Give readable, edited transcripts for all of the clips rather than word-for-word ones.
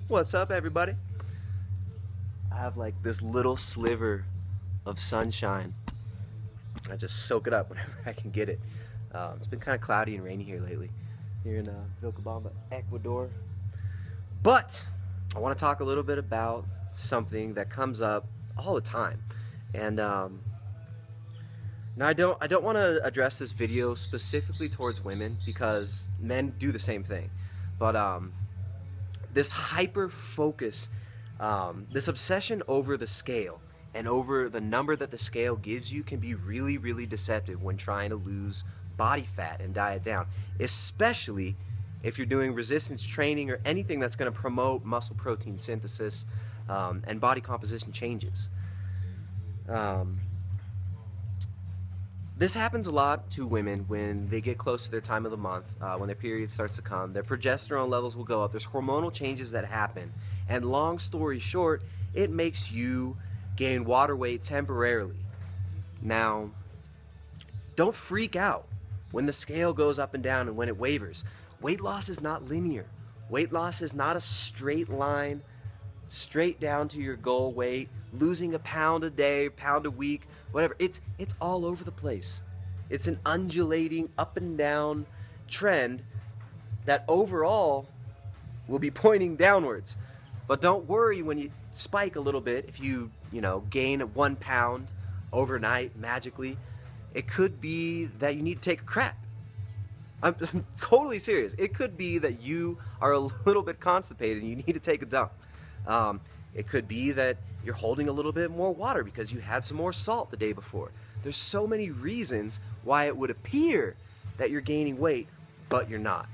What's up, everybody? I have like this little sliver of sunshine. I just soak it up whenever I can get it. It's been kind of cloudy and rainy here lately, here in Vilcabamba, Ecuador. But I want to talk a little bit about something that comes up all the time. And now I don't want to address this video specifically towards women because men do the same thing. But this hyper focus, this obsession over the scale and over the number that the scale gives you can be really, really deceptive when trying to lose body fat and diet down, especially if you're doing resistance training or anything that's going to promote muscle protein synthesis and body composition changes. This happens a lot to women when they get close to their time of the month, when their period starts to come. Their progesterone levels will go up. There's hormonal changes that happen. And long story short, it makes you gain water weight temporarily. Now, don't freak out when the scale goes up and down and when it wavers. Weight loss is not linear. Weight loss is not a straight line, straight down to your goal weight, losing a pound a day, pound a week, whatever. It's all over the place. It's an undulating up and down trend that overall will be pointing downwards. But don't worry when you spike a little bit. If you gain 1 pound overnight magically, it could be that you need to take a crap. I'm totally serious. It could be that you are a little bit constipated and you need to take a dump. It could be that you're holding a little bit more water because you had some more salt the day before. There's so many reasons why it would appear that you're gaining weight, but you're not.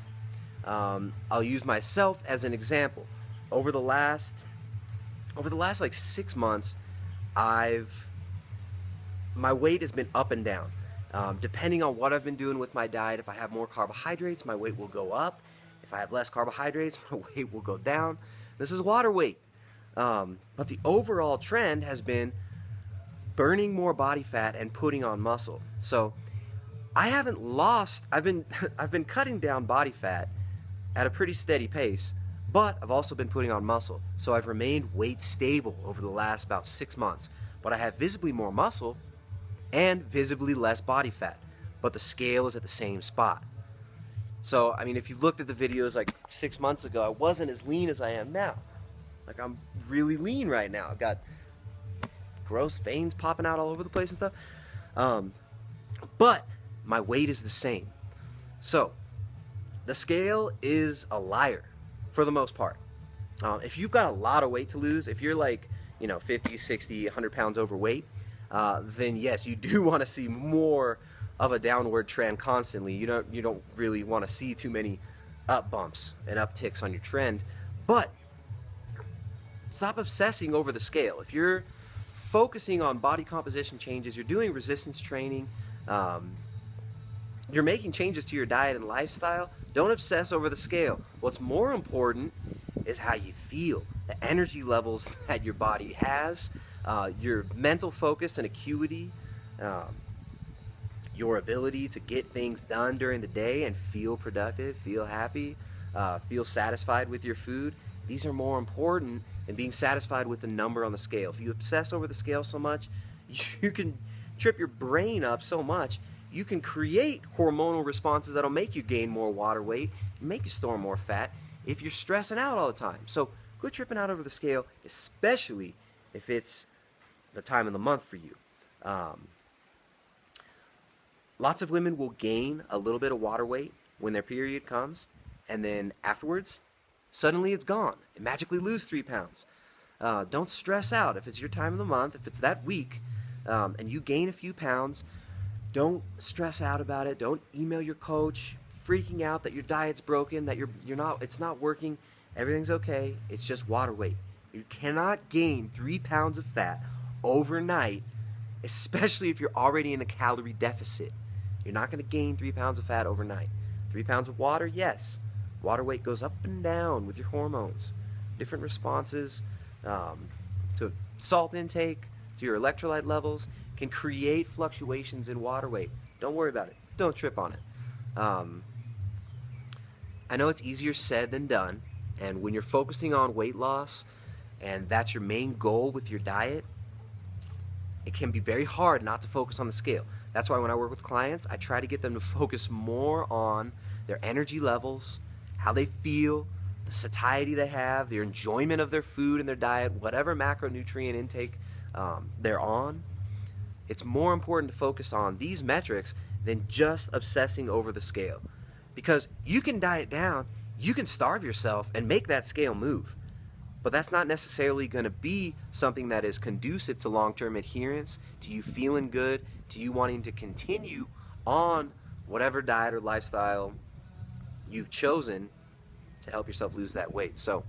I'll use myself as an example. Over the last like 6 months, my weight has been up and down. Depending on what I've been doing with my diet, if I have more carbohydrates, my weight will go up. If I have less carbohydrates, my weight will go down. This is water weight. But the overall trend has been burning more body fat and putting on muscle. So I haven't lost, I've been cutting down body fat at a pretty steady pace, but I've also been putting on muscle. So I've remained weight stable over the last about 6 months, but I have visibly more muscle and visibly less body fat, but the scale is at the same spot. So, I mean, if you looked at the videos like 6 months ago, I wasn't as lean as I am now. Like, I'm really lean right now. I've got gross veins popping out all over the place and stuff. But my weight is the same. So, the scale is a liar for the most part. If you've got a lot of weight to lose, if you're like, 50, 60, 100 pounds overweight, then yes, you do want to see more of a downward trend constantly. You don't really want to see too many up bumps and upticks on your trend. But stop obsessing over the scale. If you're focusing on body composition changes, you're doing resistance training, you're making changes to your diet and lifestyle, don't obsess over the scale. What's more important is how you feel, the energy levels that your body has, your mental focus and acuity, your ability to get things done during the day and feel productive, feel happy, feel satisfied with your food. These are more important than being satisfied with the number on the scale. If you obsess over the scale so much, you can trip your brain up so much, you can create hormonal responses that'll make you gain more water weight, make you store more fat if you're stressing out all the time. So quit tripping out over the scale, especially if it's the time of the month for you. Lots of women will gain a little bit of water weight when their period comes, and then afterwards, suddenly it's gone. They magically lose 3 pounds. Don't stress out if it's your time of the month, if it's that week, and you gain a few pounds. Don't stress out about it. Don't email your coach freaking out that your diet's broken, that it's not working. Everything's okay. It's just water weight. You cannot gain 3 pounds of fat overnight, especially if you're already in a calorie deficit. You're not going to gain 3 pounds of fat overnight. 3 pounds of water, yes. Water weight goes up and down with your hormones. Different responses to salt intake, to your electrolyte levels, can create fluctuations in water weight. Don't worry about it. Don't trip on it. I know it's easier said than done, And when you're focusing on weight loss and that's your main goal with your diet, it can be very hard not to focus on the scale. That's why when I work with clients, I try to get them to focus more on their energy levels, how they feel, the satiety they have, their enjoyment of their food and their diet, whatever macronutrient intake they're on. It's more important to focus on these metrics than just obsessing over the scale. Because you can diet down, you can starve yourself and make that scale move. But that's not necessarily going to be something that is conducive to long-term adherence, to you feeling good, to you wanting to continue on whatever diet or lifestyle you've chosen to help yourself lose that weight. So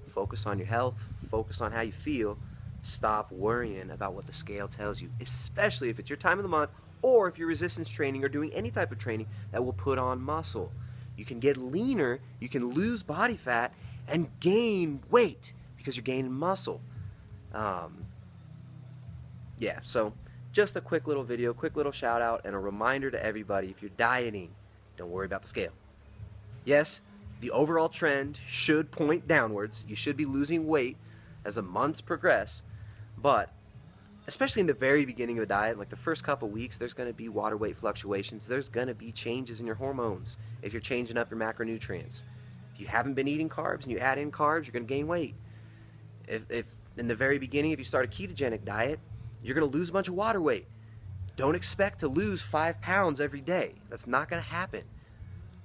focus on your health, focus on how you feel, stop worrying about what the scale tells you, especially if it's your time of the month or if you're resistance training or doing any type of training that will put on muscle. You can get leaner, you can lose body fat and gain weight because you're gaining muscle. Yeah, so just a quick little video, quick little shout out and a reminder to everybody, if you're dieting, don't worry about the scale. Yes, the overall trend should point downwards. You should be losing weight as the months progress, but especially in the very beginning of a diet, like the first couple weeks, there's going to be water weight fluctuations. There's going to be changes in your hormones if you're changing up your macronutrients. If you haven't been eating carbs and you add in carbs, you're going to gain weight. If in the very beginning, if you start a ketogenic diet, you're going to lose a bunch of water weight. Don't expect to lose 5 pounds every day. That's not going to happen.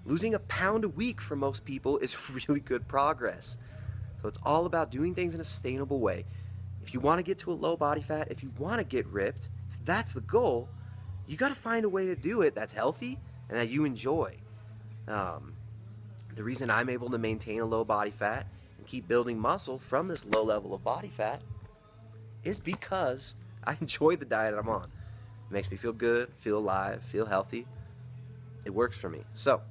Losing a pound a week for most people is really good progress. So it's all about doing things in a sustainable way. If you want to get to a low body fat, if you want to get ripped, if that's the goal, you got to find a way to do it that's healthy and that you enjoy. The reason I'm able to maintain a low body fat and keep building muscle from this low level of body fat is because I enjoy the diet I'm on. It makes me feel good, feel alive, feel healthy. It works for me. So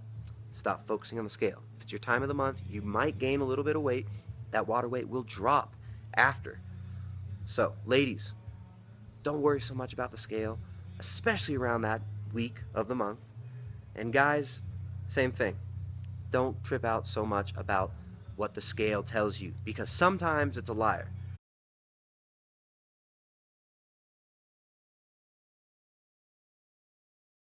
stop focusing on the scale. If it's your time of the month, you might gain a little bit of weight. That water weight will drop after. So, ladies, don't worry so much about the scale, especially around that week of the month. And guys, same thing. Don't trip out so much about what the scale tells you, because sometimes it's a liar.